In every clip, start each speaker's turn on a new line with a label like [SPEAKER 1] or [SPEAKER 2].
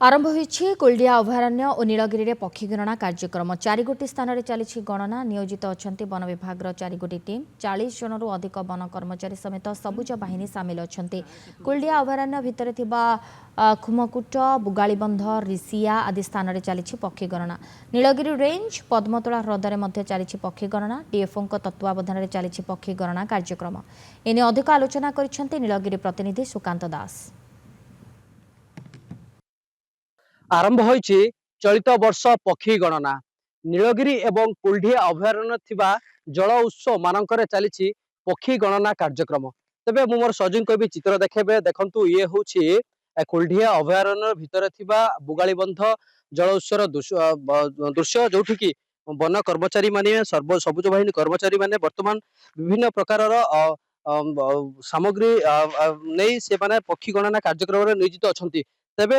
[SPEAKER 1] आरंभ होईछि कुलडिया अभयारण्य और नीलगिरी रे पक्षी गणना कार्यक्रम 4 स्थान में चली गणना नियोजित अच्छा वन विभाग 4 टीम 40 जनरू अधिक वन कर्मचारी समेत सबुज बाहिनी सामिल अच्छा कुलडिया अभयारण्य भितर खुमकुट बुगालीबंध रिसिया आदि स्थान में चली पक्षी गणना नीलगिरी रेंज पद्मतोला ह्रदे चली पक्षी गणना डीएफओ तत्वावधान में चली पक्षी गणना कार्यक्रम एने अधिक आलोचना कर नीलगिरी प्रतिनिधि सुकांत दास।
[SPEAKER 2] आरंभ होईछि चलित वर्ष पक्षी गणना नीलगिरी एवं कुलडिया अभयारण्य थिबा जल उत्सव मानकरे चली पक्षी गणना कार्यक्रम तेबे मु मोर सजिन कवि चित्र देखेबे देखंतु ये होछि कुलडिया अभयारण्य भितर थिबा बुगालीबंध जल उत्सव दृश्य जोठी कि वन कर्मचारी माने सबुज बाहिनी कर्मचारी माने वर्तमान विभिन्न प्रकार सामग्री नहीं से माने पक्षी गणना कार्यक्रम नियोजित अछंती तेबे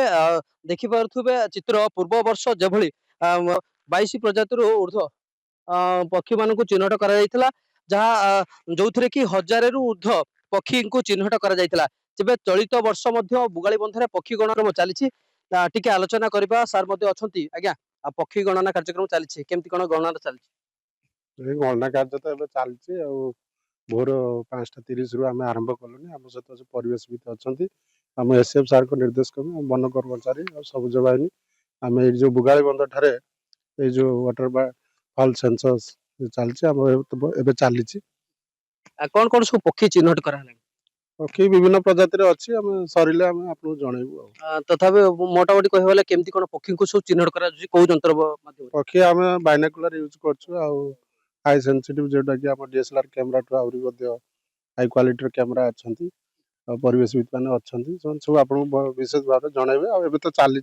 [SPEAKER 2] देखिपे चित्र पूर्व वर्ष जेभली 22 प्रजातिर ऊर्ध्व पक्षी मान चिन्हट करा जहाँ जो थे कि 1000 रु ऊर्ध्व पक्षी को चिन्हट करा तेबे चलित वर्ष बुगाली बंधरे पक्षी गणना चली टिके आलोचना करबा सार अच्छी आज्ञा पक्षी गणना कार्यक्रम चली केमती कौन गणना चली
[SPEAKER 3] गणना कार्य तो चलती भोर 5:30 रु आम आरंभ कलुनी आम सहित परिवेशविद अच्छा आम एसएफ सार को निर्देश क्रमे वन कर्मचारी और सबुज बाहिनी आम जो बुगाली बंध ठारे जो वाटर फॉल सेंसस चलती चली
[SPEAKER 2] कौन कौन सब पक्षी चिन्हट करा
[SPEAKER 3] पक्षी विभिन्न प्रजातिर अच्छी आम सरिले आम आपको जनइबू
[SPEAKER 2] तथापि मोटामोटी कहले केमती कौन पक्षी को सब चिन्हट करा कौ जंत्र
[SPEAKER 3] पक्षी आम बाइनाकुलर यूज कर हाई सेंसिटिव जोटा कि आम डीएसएलआर कैमरा ठू आहरी हाई क्वालिटी कैमरा अच्छा परिवेशविद मैंने अच्छा सब आप विशेष भाव जनइबे तो चली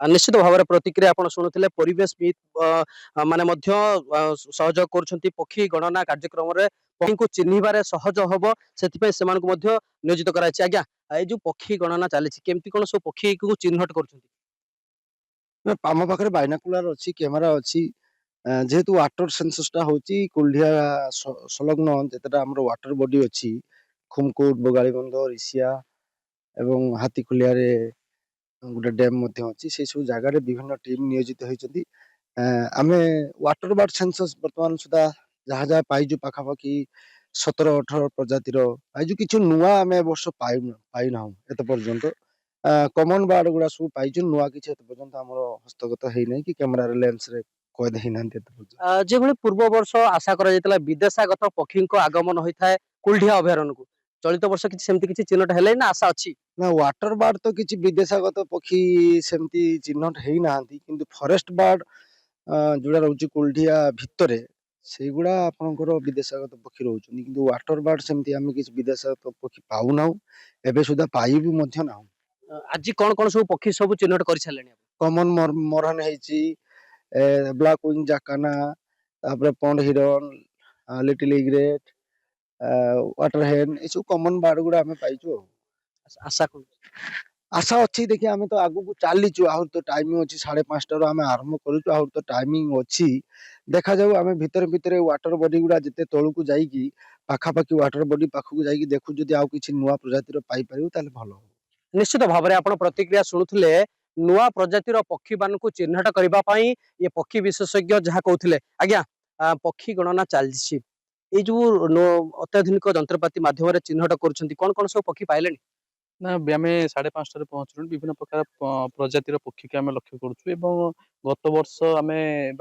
[SPEAKER 2] निश्चित भाव में प्रतिक्रिया आप शुणुते परिवेशविद माने सहयोग कर पक्षी गणना कार्यक्रम पक्षी को चिन्हबार सहज हम से नियोजित कराई आज्ञा ये जो पक्षी गणना चली केमती कौन सब पक्षी को चिन्हट कर
[SPEAKER 4] आम पाखे बाइनाकुलर अच्छी कैमेरा अच्छी जेहेतु वाटर सेंससटा होची कुल्डिया संलग्न जितेटा आम वाटर बॉडी अच्छी खुमकुट बोगालीबंध रिसिया एवं हाथीखुलिया गोटे डैम अच्छी से सब जगार विभिन्न टीम नियोजित होती आम वाटर बर्ड सेंसस बर्तमान सुधा जहाँ जहाँ पाइजु पाखापाखि 17-18 प्रजातिर पाइजु किछु नुआ आम वर्ष पाइना एत पर्यंत कमन बार्ड गुड़ा सब पाइजु नुआ किछि एत पर्यंत हमर हस्तगत है नहीं कि कैमरा लेंस रे कैद है ना
[SPEAKER 2] जो पूर्व वर्ष आशा करा विदेशागत पक्षी आगमन होता है कुलडिया अभयारण्य को चलित वर्ष किसी चिन्हट है ना आशा अच्छी
[SPEAKER 4] ना वाटर बार्ड तो किसी विदेशागत पक्षी सेमती चिन्हट है ना किंतु फॉरेस्ट बार्ड जोड़ा रोचे कुलडिया भितर से गुड़ा आपनकर विदेशागत पक्षी रोचुनी किंतु वाटर बार्ड सेमती आम किसी विदेशागत पक्षी पाऊना एबे सुधा पाइबू मध्य ना
[SPEAKER 2] आज कौन कौन सब पक्षी सब चिन्हट कर सारे
[SPEAKER 4] कॉमन मरहन है ब्लैक विंग जाकाना तापर पॉन्ड हिरन लिटिल इग्रेट वाटर हेन ये सब कॉमन बार्ड गुड़ा आम पाइचु
[SPEAKER 2] आशा कौन
[SPEAKER 4] आशा अच्छी देखिए आम तो आगू चलीचु आहर तो टाइमिंग अच्छी 5:30 आम आरंभ करूँ आहर तो टाइमिंग अच्छी देखा जाऊ आम भितर भितर वाटर बॉडी गुड़ा जिते तौक जाकि पाखापाखि वाटर बॉडी पाखक जाकि देखु जदि आउ किछि नुआ प्रजातिर पाई परिबो ताले भलो हो
[SPEAKER 2] निश्चित भाव में आप प्रतिक्रिया शुणुले नुआ प्रजातिर पक्षी मान चिन्हट करने ये पक्षी विशेषज्ञ जहाँ कहते आज्ञा पक्षी गणना चलती ये जो अत्याधुनिक जंत्रपाति माध्यम चिन्हट कर कौन कौन सब पक्षी पाइले
[SPEAKER 5] ना आम 5:30 पहुँचलु विभिन्न प्रकार प्रजातिर पक्षी के आम लक्ष्य करुँ गत वर्ष आम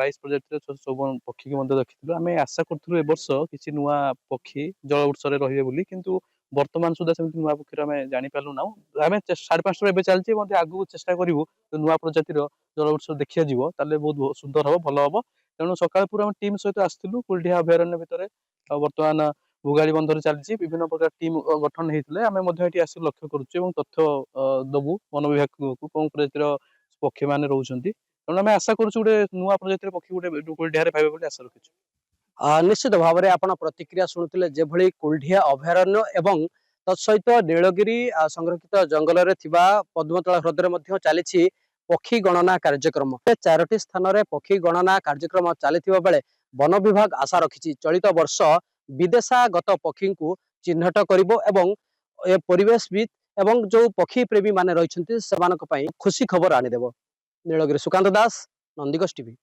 [SPEAKER 5] 22 प्रजातिर सब पक्षी की देखी आम आशा करूँ ए वर्ष किसी नुआ पक्षी जल उत्सव रे बोली किंतु वर्तमान सुधा सेमती नुआ पक्षी आम जापारू ना आम 5:30 चलती आगू चेष्टा करूँ नुआ प्रजातिर जल उत्सव देखा जीव ताले बहुत सुंदर हम भल हम तेणु सकाल पूरा टीम सहित आसलु कुलडिया अभयारण्य भितर बर्तमान बुगाली बंधर चलती विभिन्न प्रकार टीम गठन होते आम आसिक लक्ष्य करुँ तथ्य दबु वन विभाग को कौन प्रजातिर पक्षी मैंने रोचान तेणु आम आशा करुँ गोटे नुआ प्रजातिर पक्षी गोटे कुलडिया पाइबे आशा रखी
[SPEAKER 2] निश्चित भाव में आप प्रतिक्रिया शुणुते जो कुलडिया अभयारण्य एवं तत्सहित नीलगिरी संरक्षित जंगल पद्मतोला ह्रदे चली पक्षी गणना कार्यक्रम 4टी स्थान में पक्षी गणना कार्यक्रम चली बेले वन विभाग आशा रखी चलित वर्ष विदेशागत पक्षी को चिन्हट करिबो एवं परिवेशविद ଏବଂ जो पक्षी प्रेमी माने रहिछन्ति सेमानक पई खुशी खबर आनिदेव। नीलगिरी सुकांत दास, नंदिगोष टीवी।